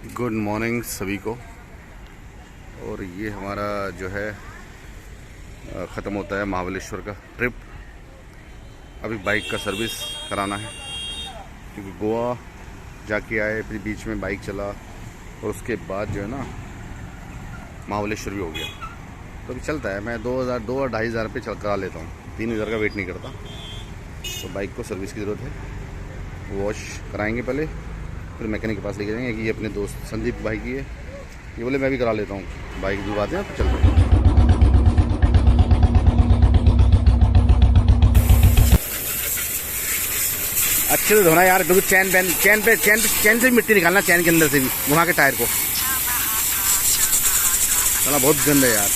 Good morning सभी को। और ये हमारा जो है ख़त्म होता है महाबलेश्वर का ट्रिप। अभी बाइक का सर्विस कराना है क्योंकि गोवा जाके आए, फिर बीच में बाइक चला और उसके बाद जो है ना महाबलेश्वर भी हो गया। तो अभी चलता है, मैं 2 और 2,500 पे चल करा लेता हूँ, 3,000 का वेट नहीं करता। तो बाइक को सर्विस की ज़रूरत है, वॉश कराएंगे पहले, फिर मैकेनिक के पास लेके जाएंगे कि ये अपने दोस्त संदीप भाई की है। ये बोले मैं भी करा लेता हूँ, बाइक धुलवाते हैं तो चलते हैं। अच्छे से धोना यार, क्योंकि चैन से भी मिट्टी निकालना, चैन के अंदर से भी घुमा के टायर को। चला बहुत गंदा है यार।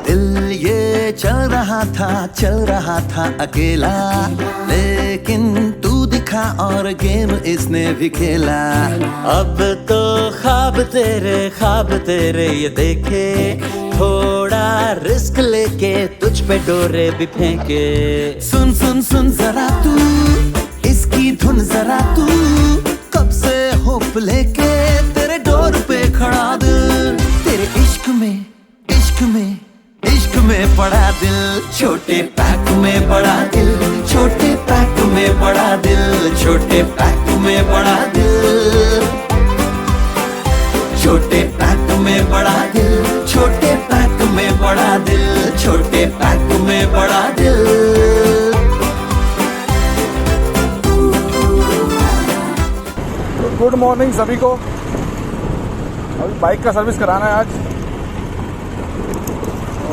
दिल ये चल रहा था अकेला, लेकिन तू दिखा और गेम इसने भी खेला। अब तो ख्वाब तेरे ये देखे, थोड़ा रिस्क लेके तुझ पे डोरे भी फेंके। सुन सुन सुन जरा तू इसकी धुन, जरा तू कब से होप लेके तेरे डोर पे खड़ा दिल। तेरे इश्क में पड़ा दिल, छोटे पैक में बड़ा दिल, छोटे पैक में बड़ा दिल, छोटे पैक में बड़ा दिल, छोटे पैक में बड़ा दिल, छोटे पैक में बड़ा दिल, छोटे पैक में बड़ा दिल। गुड मॉर्निंग सभी को। अभी बाइक का सर्विस कराना है आज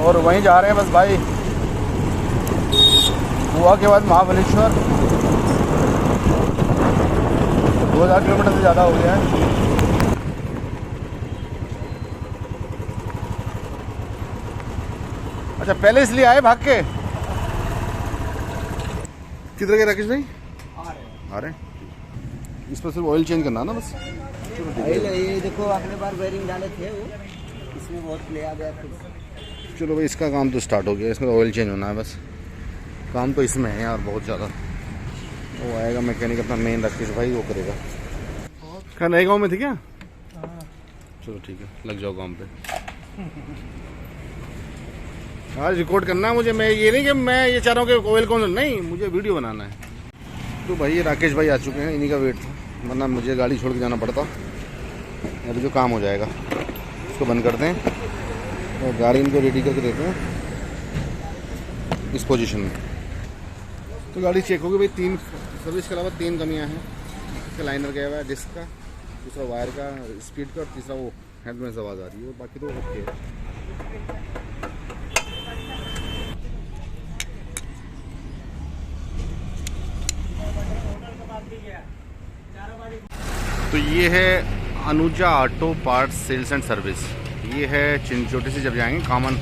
और वहीं जा रहे हैं बस भाई, गोवा के बाद महाबलेश्वर। 2000 किलोमीटर से ज़्यादा हो गया है। अच्छा, पहले इसलिए आए भाग के। किधर गए राकेश भाई? आ रहे हैं। इस पर सिर्फ ऑयल चेंज करना है ना बस। ऑयल ये देखो, अगले बार बेयरिंग डाले थे वो, इसमें बहुत प्ले आ गया फिर। चलो भाई, इसका काम तो स्टार्ट हो गया, इसमें ऑयल चेंज होना है बस। काम तो इसमें है यार बहुत ज़्यादा। वो आएगा मैकेनिक अपना मेन राकेश भाई, वो करेगा। क्या नए गांव में थी क्या? चलो ठीक है, लग जाओ काम पे। आज रिकॉर्ड करना है मुझे। मैं ये नहीं कि मैं ये चाह रहा हूँ कि ऑयल कौन, नहीं, मुझे वीडियो बनाना है। तो भाई ये राकेश भाई आ चुके हैं, इन्हीं का वेट था, वरना मुझे गाड़ी छोड़ के जाना पड़ता। अभी जो काम हो जाएगा इसको बंद करते हैं और गाड़ी इनको रेडी करके देते हैं इस पोजीशन में। तो गाड़ी चेक होगी भाई। 3 सर्विस के अलावा 3 कमियां हैं। इसका लाइनर गया हुआ है डिस्क का, दूसरा वायर का स्पीड का, और तीसरा वो हैंड में आवाज़ आ रही है, और बाकी तो ओके है। तो ये है Anuja auto parts sales and service. ये है चिंचोटी से जब जाएंगे कॉमन,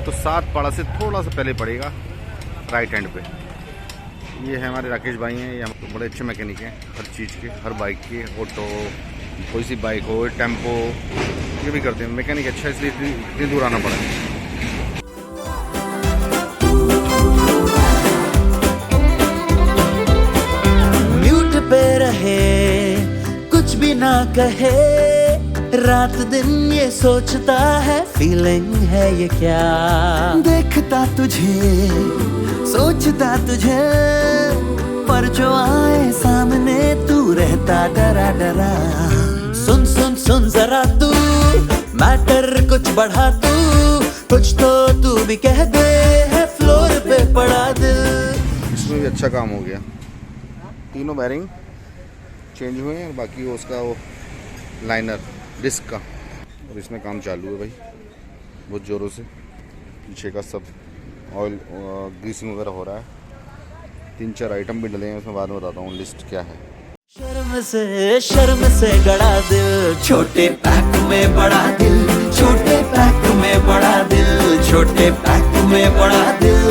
तो 7 पाड़ा से थोड़ा सा पहले पड़ेगा राइट हैंड पे। ये है हमारे राकेश भाई हैं, ये तो बड़े अच्छे मैकेनिक हैं हर चीज़ के, हर बाइक के, ऑटो, कोई सी बाइक हो, टेम्पो, ये भी करते हैं। मैकेनिक अच्छा, इसलिए इतनी दूर आना पड़ा। म्यूट पे रहे, कुछ भी ना कहे, रात दिन ये सोचता है, फीलिंग है ये क्या। देखता तुझे, सोचता तुझे, पर जो आए सामने तू रहता डरा डरा। सुन सुन सुन जरा तू, मैटर कुछ बढ़ा तू, कुछ तो तू भी कह दे, है फ्लोर पे पड़ा दिल। इसमें भी अच्छा काम हो गया, तीनों बैरिंग चेंज हुए हैं और बाकी वो उसका वो लाइनर डिस्क का, और इसमें काम चालू है भाई बहुत ज़ोरों से। पीछे का सब ऑयल ग्रीसिंग वगैरह हो रहा है। 3-4 आइटम भी डले हैं उसमें, बाद में बताता हूँ लिस्ट क्या है। शर्म से गड़ा दिल, छोटे पैक में बड़ा दिल, छोटे पैक में बड़ा दिल, छोटे पैक में बड़ा दिल,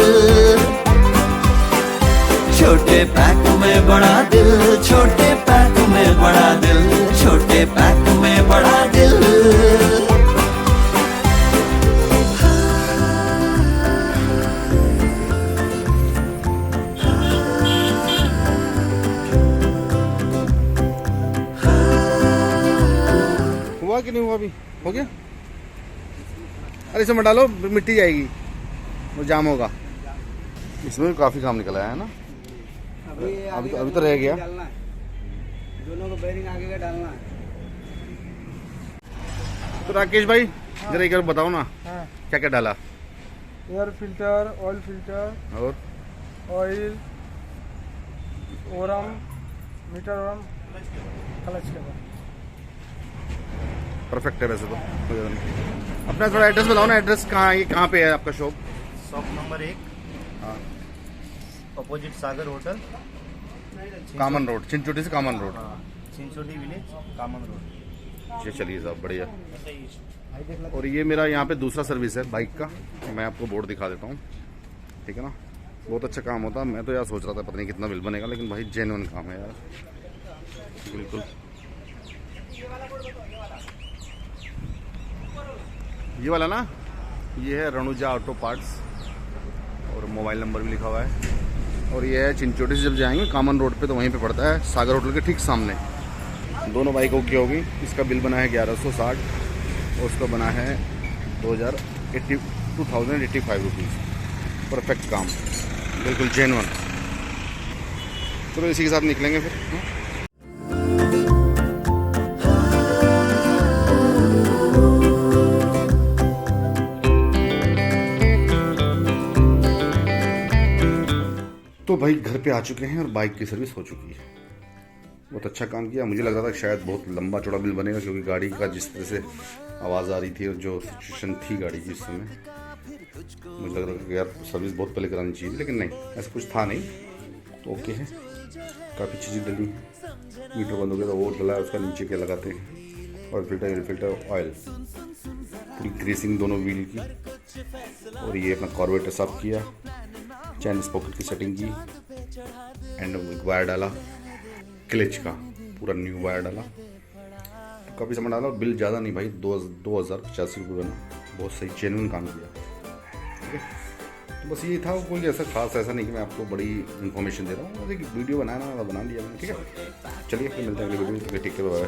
छोटे पैक में बड़ा दिल, छोटे पैक में बड़ा दिल, छोटे पैक में बड़ा दिल। कि नहीं हुआ? अभी हो गया? अरे इसमें मत डालो, मिट्टी जाएगी, वो जाम होगा। इसमें भी काफ़ी काम निकला है ना। अभी तो रह गया। डालना है, दोनों को बेरिंग आगे का डालना है। तो राकेश भाई जरा एक बार बताओ ना, हाँ, क्या क्या डाला? एयर फिल्टर, ऑयल फिल्टर, और ऑयल, ओरम, मीटर ओरम, क्लच कवर। परफेक्ट है वैसे तो, कोई ज़्यादा नहीं। अपना थोड़ा एड्रेस बताओ ना, एड्रेस कहाँ है, कहाँ पे है आपका शॉप? शॉप नंबर 1, हाँ, अपोजिट सागर होटल, कामन रोड, चिंचोटी से कामन रोड। चिंचोटी विलेज, कामन रोड। ये चलिए साहब, बढ़िया। और ये मेरा यहाँ पे दूसरा सर्विस है बाइक का, मैं आपको बोर्ड दिखा देता हूँ, ठीक है ना। बहुत अच्छा काम होता है। मैं तो यार सोच रहा था पता नहीं कितना बिल बनेगा, लेकिन भाई जेन्युइन काम है यार, बिल्कुल। ये वाला ना, ये है रणुजा ऑटो पार्ट्स, और मोबाइल नंबर भी लिखा हुआ है। और ये है चिंचोटी से जब जाएंगे कामन रोड पे तो वहीं पे पड़ता है, सागर होटल के ठीक सामने। दोनों बाइक ओके होगी। इसका बिल बना है 1160 और उसका बना है 2085 रुपीज़। परफेक्ट काम, बिल्कुल जेन्युइन। चलो इसी के साथ निकलेंगे फिर। तो भाई घर पे आ चुके हैं और बाइक की सर्विस हो चुकी है। बहुत अच्छा काम किया। मुझे लग रहा था कि शायद बहुत लंबा चौड़ा बिल बनेगा, क्योंकि गाड़ी का जिस तरह से आवाज़ आ रही थी और जो सिचुएशन थी गाड़ी की इस समय, मुझे लग रहा था कि यार सर्विस बहुत पहले करानी चाहिए, लेकिन नहीं, ऐसा कुछ था नहीं। तो ओके है, काफ़ी चीज़ें डली हैं। मीटर बंद हो गया तो वो डला है, उसका नीचे क्या लगाते हैं, ऑयल फिल्टर, ऑयल, पूरी ग्रीसिंग दोनों व्हील की। और ये अपना कार्बोरेटर साफ किया, चैन स्पॉकेट की सेटिंग की, एंड वायर डाला क्लच का, पूरा न्यू वायर डाला। तो काफ़ी सामान डाला, बिल ज़्यादा नहीं भाई, 2085 रुपये बना। बहुत सही जेन्युइन काम किया, ठीक है। तो बस ये था, कोई ऐसा खास ऐसा नहीं कि मैं आपको बड़ी इन्फॉर्मेशन दे रहा हूँ, बस एक वीडियो बनाया ना, बना लिया मैंने, ठीक है। चलिए फिर मिलते हैं अगले वीडियो में, ठीक है, बाय।